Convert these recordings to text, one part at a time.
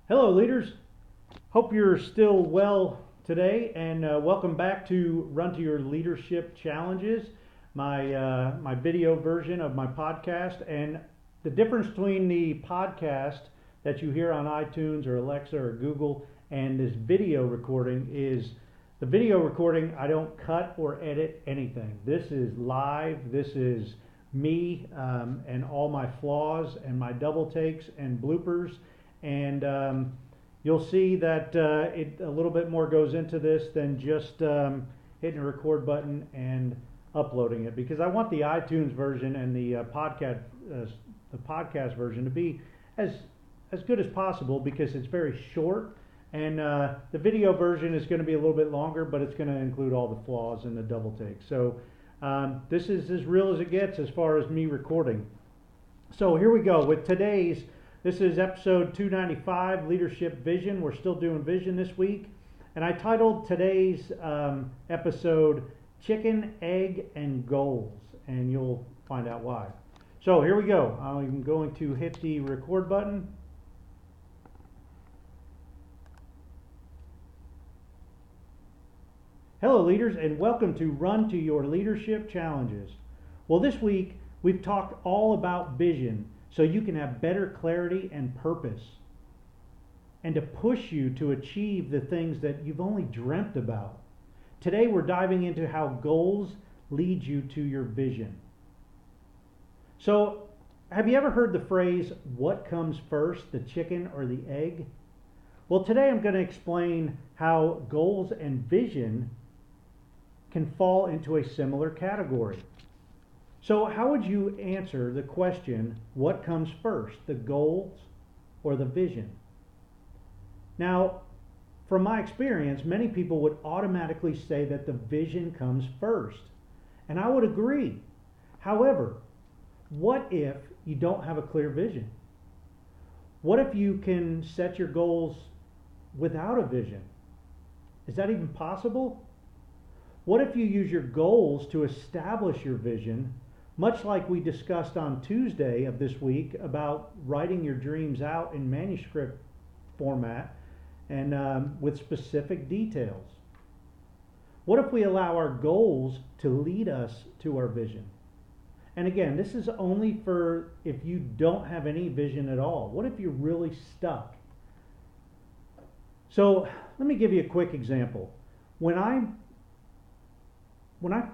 Hello, leaders. Hope you're still well today, and welcome back to Run to Your Leadership Challenges, my video version of my podcast. And the difference between the podcast that you hear on iTunes or Alexa or Google and this video recording is the video recording. I don't cut or edit anything. This is live. This is me and all my flaws and my double takes and bloopers. And you'll see that it a little bit more goes into this than just hitting a record button and uploading it, because I want the iTunes version and the podcast version to be as good as possible, because it's very short, and the video version is going to be a little bit longer, but it's going to include all the flaws and the double takes. So this is as real as it gets as far as me recording. So here we go with today's. This is episode 295, Leadership Vision. We're still doing vision this week. And I titled today's episode, Chicken, Egg, and Goals. And you'll find out why. So here we go. I'm going to hit the record button. Hello, leaders, and welcome to Run to Your Leadership Challenges. Well, this week we've talked all about vision, so you can have better clarity and purpose, and to push you to achieve the things that you've only dreamt about. Today we're diving into how goals lead you to your vision. So, have you ever heard the phrase, what comes first, the chicken or the egg? Well, today I'm going to explain how goals and vision can fall into a similar category. So how would you answer the question, what comes first, the goals or the vision? Now, from my experience, many people would automatically say that the vision comes first. And I would agree. However, what if you don't have a clear vision? What if you can set your goals without a vision? Is that even possible? What if you use your goals to establish your vision, much like we discussed on Tuesday of this week about writing your dreams out in manuscript format and with specific details? What if we allow our goals to lead us to our vision? And again, this is only for if you don't have any vision at all. What if you're really stuck? So let me give you a quick example. When I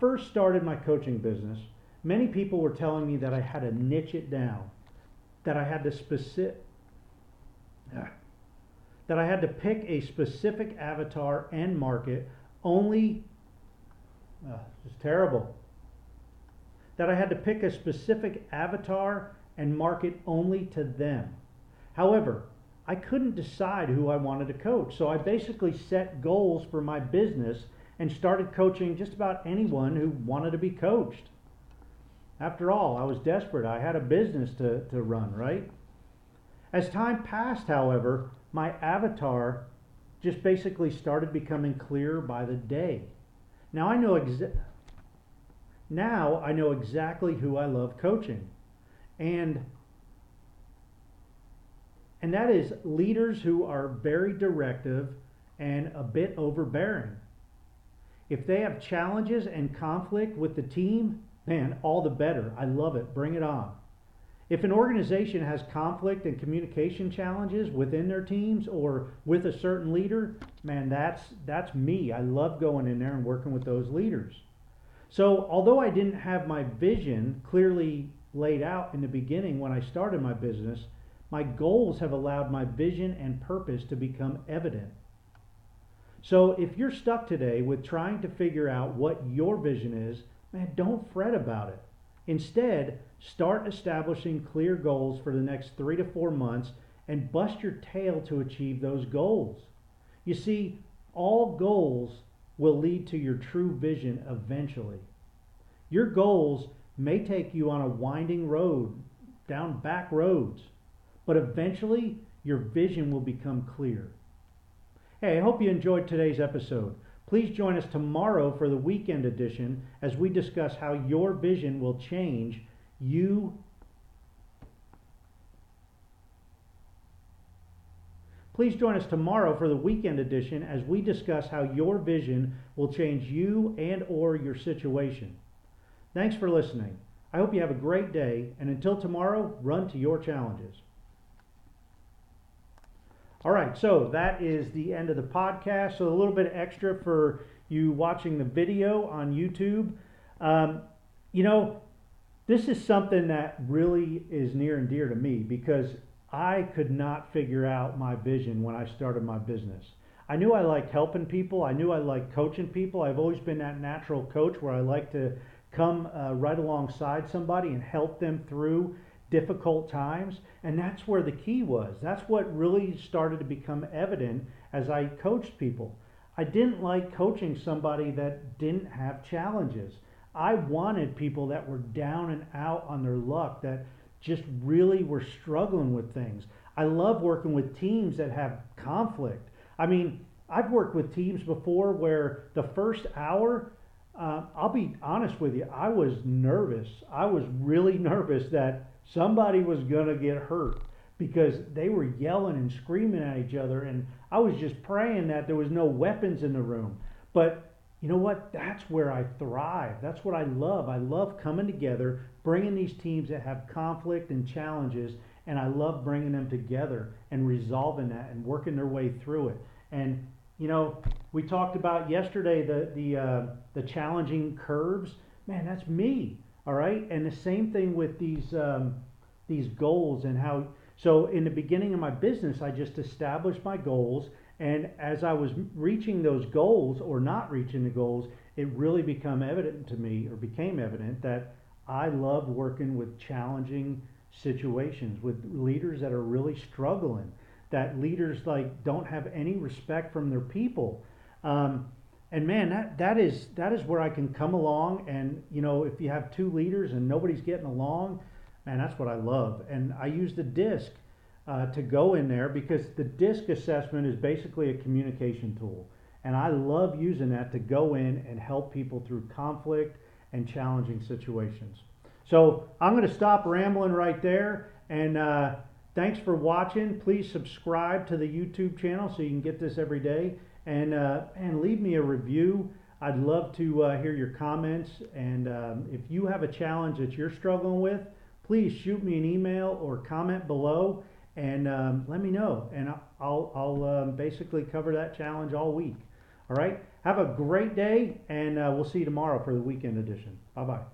first started my coaching business, many people were telling me that I had to niche it down, that I had to pick a specific avatar and market only. It's terrible. That I had to pick a specific avatar and market only to them. However, I couldn't decide who I wanted to coach, so I basically set goals for my business and started coaching just about anyone who wanted to be coached. After all, I was desperate. I had a business to run, right? As time passed, however, my avatar just basically started becoming clearer by the day. Now I know exactly who I love coaching. And that is leaders who are very directive and a bit overbearing. If they have challenges and conflict with the team, man, all the better. I love it. Bring it on. If an organization has conflict and communication challenges within their teams or with a certain leader, man, that's me. I love going in there and working with those leaders. So although I didn't have my vision clearly laid out in the beginning when I started my business, my goals have allowed my vision and purpose to become evident. So if you're stuck today with trying to figure out what your vision is, man, don't fret about it. Instead, start establishing clear goals for the next 3 to 4 months and bust your tail to achieve those goals. You see, all goals will lead to your true vision eventually. Your goals may take you on a winding road, down back roads, but eventually your vision will become clear. Hey, I hope you enjoyed today's episode. Please join us tomorrow for the weekend edition as we discuss how your vision will change you Please join us tomorrow for the weekend edition as we discuss how your vision will change you and or your situation. Thanks for listening. I hope you have a great day, and until tomorrow, run to your challenges. All right, so that is the end of the podcast. So a little bit extra for you watching the video on YouTube. This is something that really is near and dear to me because I could not figure out my vision when I started my business. I knew I liked helping people. I knew I liked coaching people. I've always been that natural coach where I like to come right alongside somebody and help them through difficult times. And that's where the key was. That's what really started to become evident as I coached people. I didn't like coaching somebody that didn't have challenges. I wanted people that were down and out on their luck, that just really were struggling with things. I love working with teams that have conflict. I mean, I've worked with teams before where the first hour, I'll be honest with you, I was nervous. I was really nervous that somebody was going to get hurt because they were yelling and screaming at each other, and I was just praying that there was no weapons in the room. But you know what? That's where I thrive. That's what I love. I love coming together, bringing these teams that have conflict and challenges, and I love bringing them together and resolving that and working their way through it. And we talked about yesterday the challenging curves. Man, that's me. All right. And the same thing with these goals and how. So in the beginning of my business, I just established my goals. And as I was reaching those goals or not reaching the goals, it really became evident that I love working with challenging situations, with leaders that are really struggling, that leaders don't have any respect from their people. And man, that is where I can come along. And if you have two leaders and nobody's getting along, man, that's what I love. And I use the DISC to go in there because the DISC assessment is basically a communication tool. And I love using that to go in and help people through conflict and challenging situations. So I'm going to stop rambling right there. And thanks for watching. Please subscribe to the YouTube channel so you can get this every day. And leave me a review. I'd love to hear your comments. And if you have a challenge that you're struggling with, please shoot me an email or comment below and let me know. And I'll basically cover that challenge all week. All right. Have a great day, and we'll see you tomorrow for the weekend edition. Bye-bye.